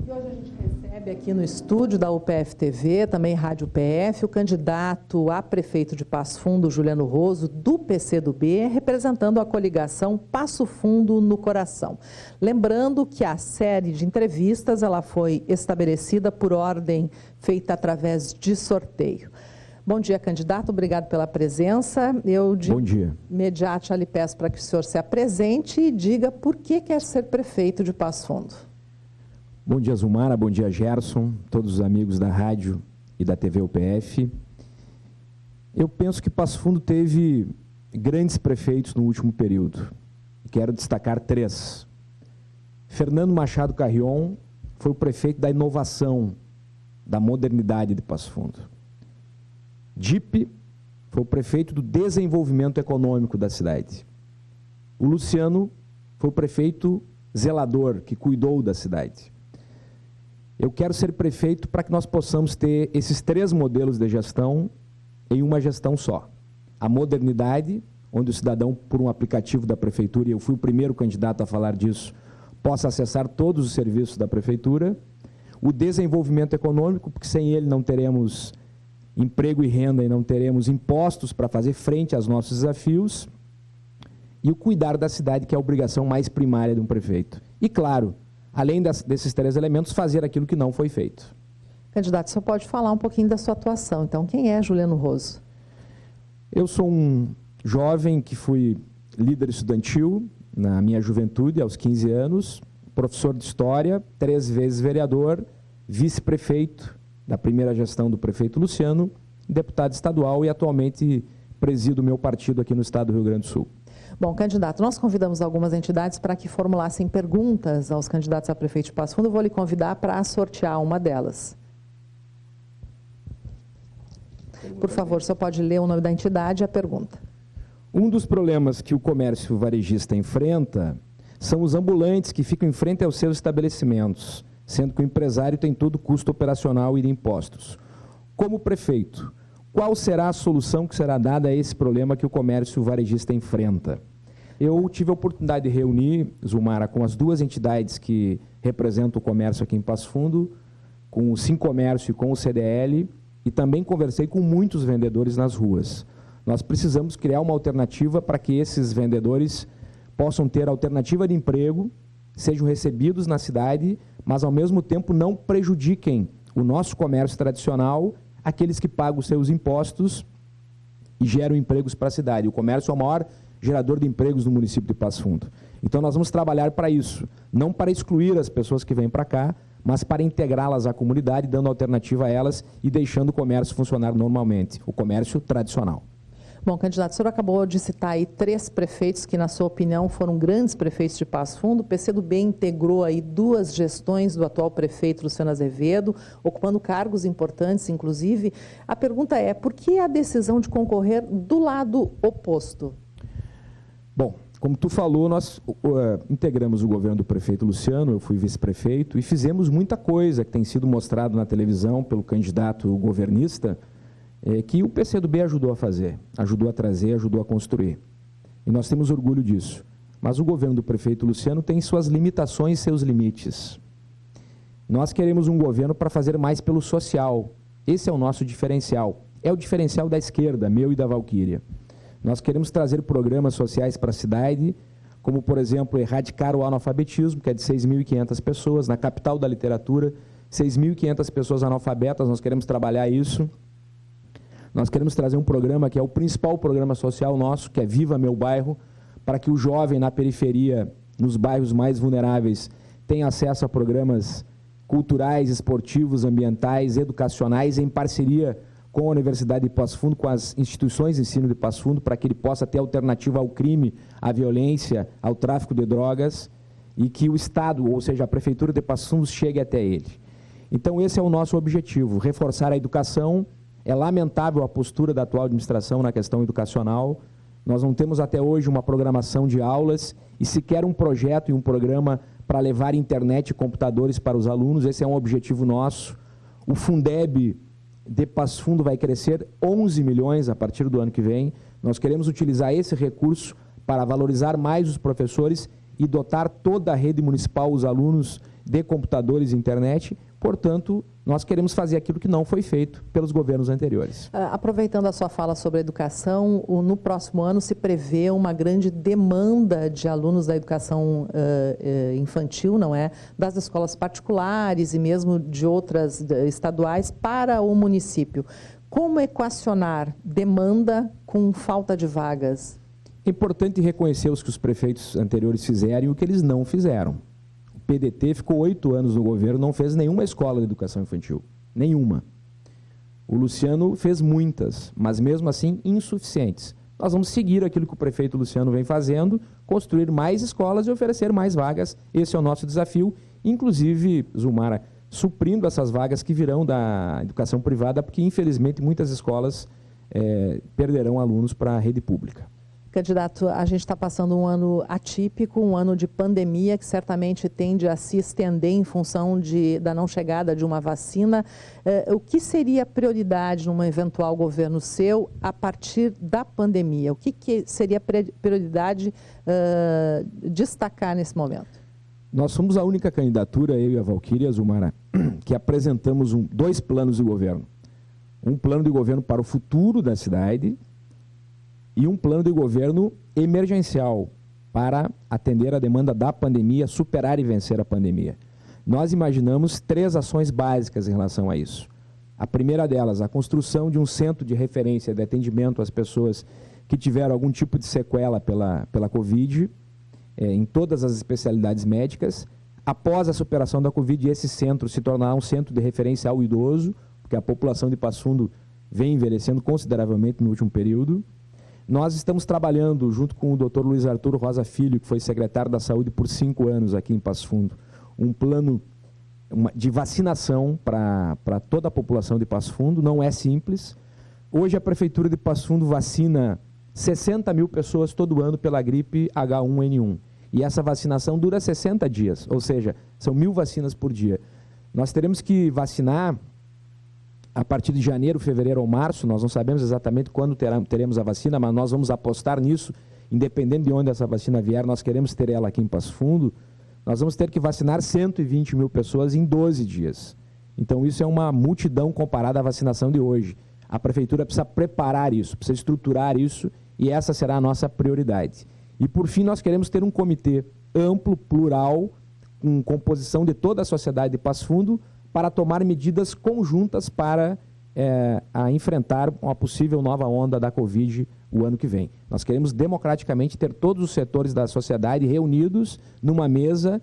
E hoje a gente recebe aqui no estúdio da UPF TV, também Rádio PF, o candidato a prefeito de Passo Fundo, Juliano Roso, do PCdoB, representando a coligação Passo Fundo no Coração. Lembrando que a série de entrevistas ela foi estabelecida por ordem feita através de sorteio. Bom dia, candidato. Obrigado pela presença. Bom dia. Imediato lhe peço para que o senhor se apresente e diga por que quer ser prefeito de Passo Fundo. Bom dia, Zumara. Bom dia, Gerson, todos os amigos da rádio e da TV UPF. Eu penso que Passo Fundo teve grandes prefeitos no último período. Quero destacar 3. Fernando Machado Carrion foi o prefeito da inovação, da modernidade de Passo Fundo. Dipe foi o prefeito do desenvolvimento econômico da cidade. O Luciano foi o prefeito zelador, que cuidou da cidade. Eu quero ser prefeito para que nós possamos ter esses 3 modelos de gestão em uma gestão só. A modernidade, onde o cidadão, por um aplicativo da prefeitura, e eu fui o primeiro candidato a falar disso, possa acessar todos os serviços da prefeitura. O desenvolvimento econômico, porque sem ele não teremos emprego e renda e não teremos impostos para fazer frente aos nossos desafios, e o cuidar da cidade, que é a obrigação mais primária de um prefeito. E, claro, além desses 3 elementos, fazer aquilo que não foi feito. Candidato, o senhor pode falar um pouquinho da sua atuação. Então, quem é Juliano Roso? Eu sou um jovem que fui líder estudantil na minha juventude, aos 15 anos, professor de História, 3 vezes vereador, vice-prefeito da primeira gestão do prefeito Luciano, deputado estadual e atualmente presido o meu partido aqui no estado do Rio Grande do Sul. Bom, candidato, nós convidamos algumas entidades para que formulassem perguntas aos candidatos a prefeito de Passo Fundo. Eu vou lhe convidar para sortear uma delas. Por favor, o senhor pode ler o nome da entidade e a pergunta. Um dos problemas que o comércio varejista enfrenta são os ambulantes que ficam em frente aos seus estabelecimentos, sendo que o empresário tem todo o custo operacional e de impostos. Como prefeito, qual será a solução que será dada a esse problema que o comércio varejista enfrenta? Eu tive a oportunidade de reunir, Zumara, com as 2 entidades que representam o comércio aqui em Passo Fundo, com o Sincomércio e com o CDL, e também conversei com muitos vendedores nas ruas. Nós precisamos criar uma alternativa para que esses vendedores possam ter alternativa de emprego, sejam recebidos na cidade, mas ao mesmo tempo não prejudiquem o nosso comércio tradicional, aqueles que pagam os seus impostos e geram empregos para a cidade. O comércio é o maior gerador de empregos no município de Passo Fundo. Então nós vamos trabalhar para isso, não para excluir as pessoas que vêm para cá, mas para integrá-las à comunidade, dando alternativa a elas e deixando o comércio funcionar normalmente, o comércio tradicional. Bom, candidato, o senhor acabou de citar aí 3 prefeitos que, na sua opinião, foram grandes prefeitos de Passo Fundo. O PCdoB integrou aí 2 gestões do atual prefeito Luciano Azevedo, ocupando cargos importantes, inclusive. A pergunta é, por que a decisão de concorrer do lado oposto? Bom, como tu falou, nós integramos o governo do prefeito Luciano, eu fui vice-prefeito, e fizemos muita coisa que tem sido mostrado na televisão pelo candidato governista, que o PCdoB ajudou a fazer, ajudou a trazer, ajudou a construir. E nós temos orgulho disso. Mas o governo do prefeito Luciano tem suas limitações e seus limites. Nós queremos um governo para fazer mais pelo social. Esse é o nosso diferencial. É o diferencial da esquerda, meu e da Valquíria. Nós queremos trazer programas sociais para a cidade, como, por exemplo, erradicar o analfabetismo, que é de 6.500 pessoas, na capital da literatura, 6.500 pessoas analfabetas, nós queremos trabalhar isso. Nós queremos trazer um programa que é o principal programa social nosso, que é Viva Meu Bairro, para que o jovem na periferia, nos bairros mais vulneráveis, tenha acesso a programas culturais, esportivos, ambientais, educacionais, em parceria com a Universidade de Passo Fundo, com as instituições de ensino de Passo Fundo, para que ele possa ter alternativa ao crime, à violência, ao tráfico de drogas, e que o Estado, ou seja, a Prefeitura de Passo Fundo, chegue até ele. Então, esse é o nosso objetivo, reforçar a educação. É lamentável a postura da atual administração na questão educacional. Nós não temos até hoje uma programação de aulas e sequer um projeto e um programa para levar internet e computadores para os alunos. Esse é um objetivo nosso. O Fundeb de Passo Fundo vai crescer 11 milhões a partir do ano que vem. Nós queremos utilizar esse recurso para valorizar mais os professores e dotar toda a rede municipal, os alunos, de computadores e internet. Portanto, nós queremos fazer aquilo que não foi feito pelos governos anteriores. Aproveitando a sua fala sobre a educação, no próximo ano se prevê uma grande demanda de alunos da educação infantil, não é? Das escolas particulares e mesmo de outras estaduais para o município. Como equacionar demanda com falta de vagas? É importante reconhecer os que os prefeitos anteriores fizeram e o que eles não fizeram. O PDT ficou 8 anos no governo, não fez nenhuma escola de educação infantil. Nenhuma. O Luciano fez muitas, mas mesmo assim insuficientes. Nós vamos seguir aquilo que o prefeito Luciano vem fazendo, construir mais escolas e oferecer mais vagas. Esse é o nosso desafio, inclusive, Zumara, suprindo essas vagas que virão da educação privada, porque infelizmente muitas escolas perderão alunos para a rede pública. Candidato, a gente está passando um ano atípico, um ano de pandemia que certamente tende a se estender em função da não chegada de uma vacina. O que seria prioridade num eventual governo seu a partir da pandemia? O que seria prioridade destacar nesse momento? Nós somos a única candidatura, eu e a Valquíria Zumara, que apresentamos 2 planos de governo. Um plano de governo para o futuro da cidade e um plano de governo emergencial para atender a demanda da pandemia, superar e vencer a pandemia. Nós imaginamos 3 ações básicas em relação a isso. A primeira delas, a construção de um centro de referência de atendimento às pessoas que tiveram algum tipo de sequela pela Covid, em todas as especialidades médicas. Após a superação da Covid, esse centro se tornará um centro de referência ao idoso, porque a população de Passo Fundo vem envelhecendo consideravelmente no último período. Nós estamos trabalhando, junto com o Dr. Luiz Arthur Rosa Filho, que foi secretário da Saúde por 5 anos aqui em Passo Fundo, um plano de vacinação para toda a população de Passo Fundo. Não é simples. Hoje a Prefeitura de Passo Fundo vacina 60 mil pessoas todo ano pela gripe H1N1. E essa vacinação dura 60 dias, ou seja, são 1.000 vacinas por dia. Nós teremos que vacinar a partir de janeiro, fevereiro ou março. Nós não sabemos exatamente quando teremos a vacina, mas nós vamos apostar nisso, independente de onde essa vacina vier, nós queremos ter ela aqui em Passo Fundo. Nós vamos ter que vacinar 120 mil pessoas em 12 dias. Então isso é uma multidão comparada à vacinação de hoje. A Prefeitura precisa preparar isso, precisa estruturar isso, e essa será a nossa prioridade. E por fim, nós queremos ter um comitê amplo, plural, com composição de toda a sociedade de Passo Fundo, para tomar medidas conjuntas para enfrentar uma possível nova onda da Covid o ano que vem. Nós queremos democraticamente ter todos os setores da sociedade reunidos numa mesa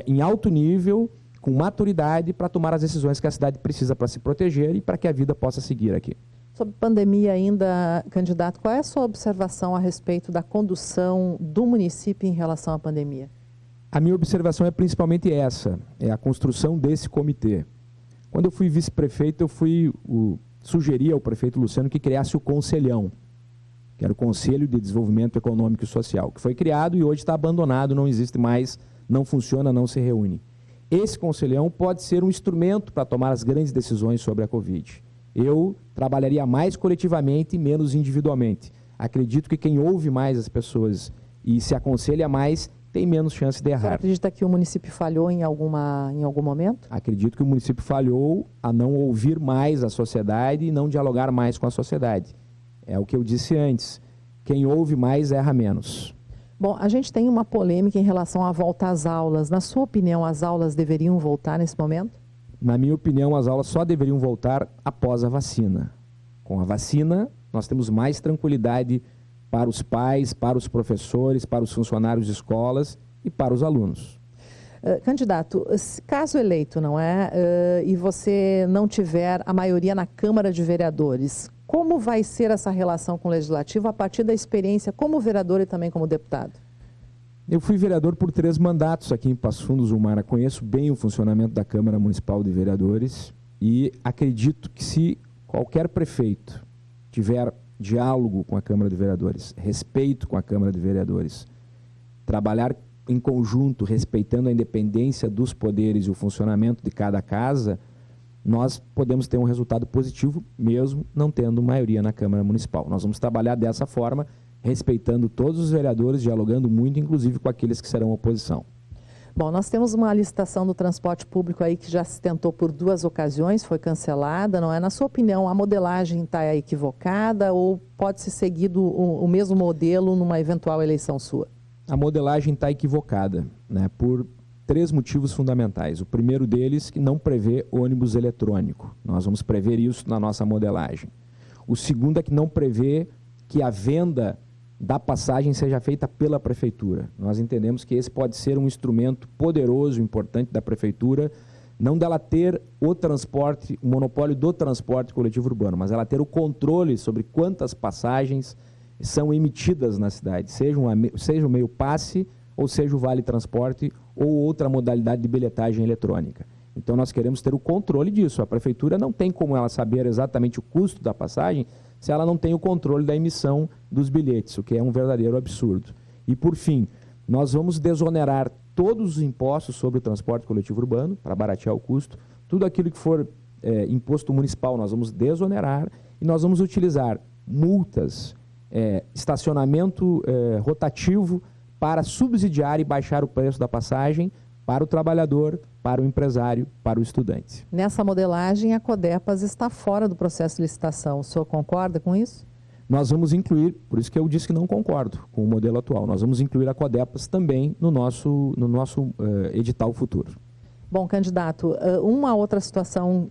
em alto nível, com maturidade, para tomar as decisões que a cidade precisa para se proteger e para que a vida possa seguir aqui. Sobre pandemia ainda, candidato, qual é a sua observação a respeito da condução do município em relação à pandemia? A minha observação é principalmente essa, é a construção desse comitê. Quando eu fui vice-prefeito, sugeri ao prefeito Luciano que criasse o Conselhão, que era o Conselho de Desenvolvimento Econômico e Social, que foi criado e hoje está abandonado, não existe mais, não funciona, não se reúne. Esse Conselhão pode ser um instrumento para tomar as grandes decisões sobre a Covid. Eu trabalharia mais coletivamente e menos individualmente. Acredito que quem ouve mais as pessoas e se aconselha mais tem menos chance de errar. Você acredita que o município falhou em algum momento? Acredito que o município falhou a não ouvir mais a sociedade e não dialogar mais com a sociedade. É o que eu disse antes. Quem ouve mais erra menos. Bom, a gente tem uma polêmica em relação à volta às aulas. Na sua opinião, as aulas deveriam voltar nesse momento? Na minha opinião, as aulas só deveriam voltar após a vacina. Com a vacina, nós temos mais tranquilidade para os pais, para os professores, para os funcionários de escolas e para os alunos. Candidato, caso eleito, não é? E você não tiver a maioria na Câmara de Vereadores, como vai ser essa relação com o Legislativo a partir da experiência como vereador e também como deputado? Eu fui vereador por 3 mandatos aqui em Passo Fundo, Zumara. Conheço bem o funcionamento da Câmara Municipal de Vereadores e acredito que se qualquer prefeito tiver diálogo com a Câmara de Vereadores, respeito com a Câmara de Vereadores, trabalhar em conjunto, respeitando a independência dos poderes e o funcionamento de cada casa, nós podemos ter um resultado positivo, mesmo não tendo maioria na Câmara Municipal. Nós vamos trabalhar dessa forma, respeitando todos os vereadores, dialogando muito, inclusive com aqueles que serão oposição. Bom, nós temos uma licitação do transporte público aí que já se tentou por 2 ocasiões, foi cancelada, não é? Na sua opinião, a modelagem está equivocada ou pode ser seguido o mesmo modelo numa eventual eleição sua? A modelagem está equivocada, né, por 3 motivos fundamentais. O primeiro deles, que não prevê ônibus eletrônico. Nós vamos prever isso na nossa modelagem. O segundo é que não prevê que a venda da passagem seja feita pela Prefeitura. Nós entendemos que esse pode ser um instrumento poderoso, importante da Prefeitura, não dela ter o transporte, o monopólio do transporte coletivo urbano, mas ela ter o controle sobre quantas passagens são emitidas na cidade, seja o meio passe, ou seja o vale transporte, ou outra modalidade de bilhetagem eletrônica. Então nós queremos ter o controle disso. A Prefeitura não tem como ela saber exatamente o custo da passagem se ela não tem o controle da emissão dos bilhetes, o que é um verdadeiro absurdo. E por fim, nós vamos desonerar todos os impostos sobre o transporte coletivo urbano, para baratear o custo. Tudo aquilo que for imposto municipal nós vamos desonerar e nós vamos utilizar multas, estacionamento rotativo para subsidiar e baixar o preço da passagem para o trabalhador, para o empresário, para o estudante. Nessa modelagem, a Codepas está fora do processo de licitação. O senhor concorda com isso? Nós vamos incluir, por isso que eu disse que não concordo com o modelo atual, nós vamos incluir a Codepas também no nosso edital futuro. Bom, candidato, uma outra situação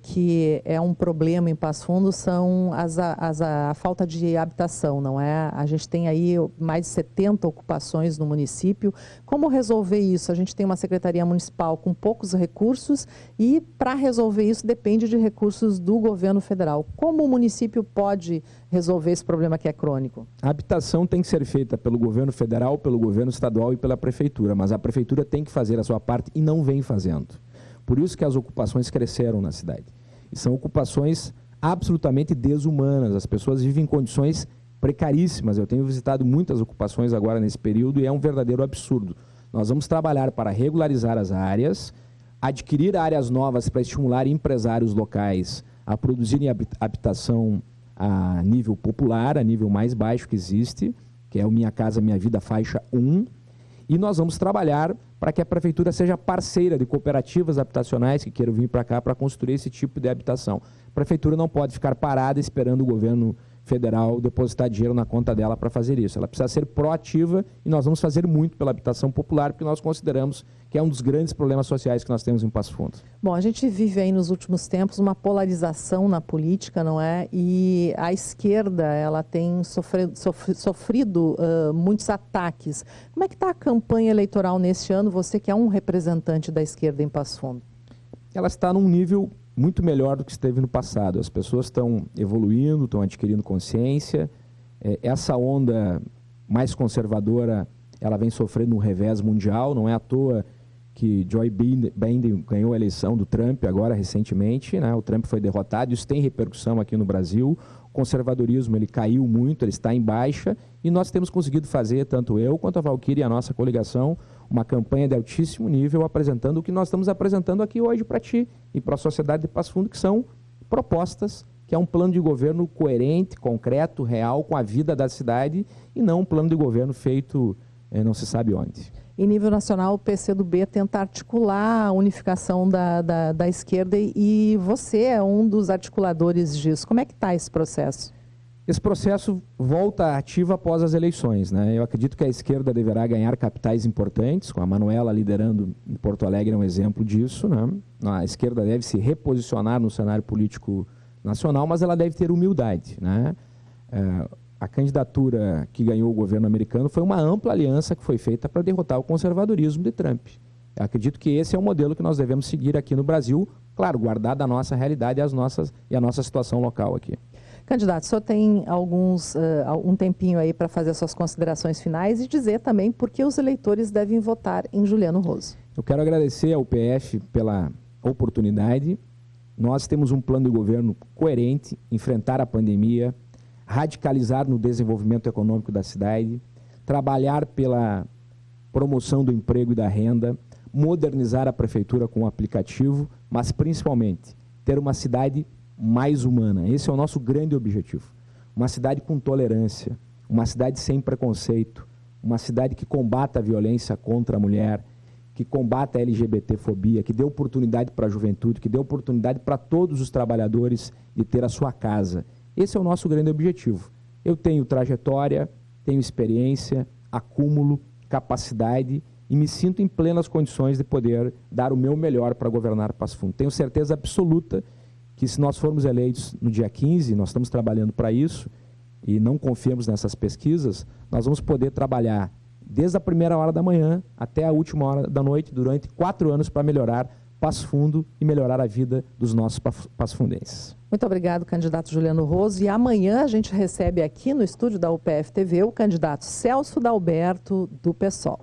que é um problema em Passo Fundo são a falta de habitação, não é? A gente tem aí mais de 70 ocupações no município. Como resolver isso? A gente tem uma secretaria municipal com poucos recursos e para resolver isso depende de recursos do governo federal. Como o município pode resolver esse problema que é crônico? A habitação tem que ser feita pelo governo federal, pelo governo estadual e pela prefeitura, mas a prefeitura tem que fazer a sua parte e não vem fazendo. Por isso que as ocupações cresceram na cidade. E são ocupações absolutamente desumanas. As pessoas vivem em condições precaríssimas. Eu tenho visitado muitas ocupações agora nesse período e é um verdadeiro absurdo. Nós vamos trabalhar para regularizar as áreas, adquirir áreas novas para estimular empresários locais a produzirem habitação a nível popular, a nível mais baixo que existe, que é o Minha Casa Minha Vida faixa 1, e nós vamos trabalhar para que a Prefeitura seja parceira de cooperativas habitacionais que queiram vir para cá para construir esse tipo de habitação. A Prefeitura não pode ficar parada esperando o governo federal depositar dinheiro na conta dela para fazer isso. Ela precisa ser proativa e nós vamos fazer muito pela habitação popular, porque nós consideramos que é um dos grandes problemas sociais que nós temos em Passo Fundo. Bom, a gente vive aí nos últimos tempos uma polarização na política, não é? E a esquerda, ela tem sofrido muitos ataques. Como é que está a campanha eleitoral neste ano, você que é um representante da esquerda em Passo Fundo? Ela está num nível muito melhor do que esteve no passado. As pessoas estão evoluindo, estão adquirindo consciência. Essa onda mais conservadora, ela vem sofrendo um revés mundial. Não é à toa que Joe Biden ganhou a eleição do Trump agora recentemente, né? O Trump foi derrotado, isso tem repercussão aqui no Brasil. O conservadorismo ele caiu muito, ele está em baixa e nós temos conseguido fazer, tanto eu quanto a Valquíria e a nossa coligação, uma campanha de altíssimo nível apresentando o que nós estamos apresentando aqui hoje para ti e para a sociedade de Passo Fundo, que são propostas, que é um plano de governo coerente, concreto, real, com a vida da cidade e não um plano de governo feito não se sabe onde. Em nível nacional, o PCdoB tenta articular a unificação da esquerda e você é um dos articuladores disso. Como é que está esse processo? Esse processo volta ativo após as eleições, né? Eu acredito que a esquerda deverá ganhar capitais importantes, com a Manuela liderando em Porto Alegre é um exemplo disso, né? A esquerda deve se reposicionar no cenário político nacional, mas ela deve ter humildade, né? A candidatura que ganhou o governo americano foi uma ampla aliança que foi feita para derrotar o conservadorismo de Trump. Eu acredito que esse é o modelo que nós devemos seguir aqui no Brasil, claro, guardada a nossa realidade e a nossa situação local aqui. Candidato, o senhor tem um tempinho aí para fazer suas considerações finais e dizer também por que os eleitores devem votar em Juliano Roso. Eu quero agradecer ao PF pela oportunidade. Nós temos um plano de governo coerente, enfrentar a pandemia, radicalizar no desenvolvimento econômico da cidade, trabalhar pela promoção do emprego e da renda, modernizar a prefeitura com o aplicativo, mas principalmente ter uma cidade mais humana. Esse é o nosso grande objetivo. Uma cidade com tolerância, uma cidade sem preconceito, uma cidade que combata a violência contra a mulher, que combata a LGBTfobia, que dê oportunidade para a juventude, que dê oportunidade para todos os trabalhadores de ter a sua casa. Esse é o nosso grande objetivo. Eu tenho trajetória, tenho experiência, acúmulo, capacidade e me sinto em plenas condições de poder dar o meu melhor para governar Passo Fundo. Tenho certeza absoluta que se nós formos eleitos no dia 15, nós estamos trabalhando para isso, e não confiemos nessas pesquisas, nós vamos poder trabalhar desde a primeira hora da manhã até a última hora da noite, durante 4 anos, para melhorar Passo Fundo e melhorar a vida dos nossos passofundenses. Muito obrigado, candidato Juliano Roso. E amanhã a gente recebe aqui no estúdio da UPF TV o candidato Celso Dalberto, do PSOL.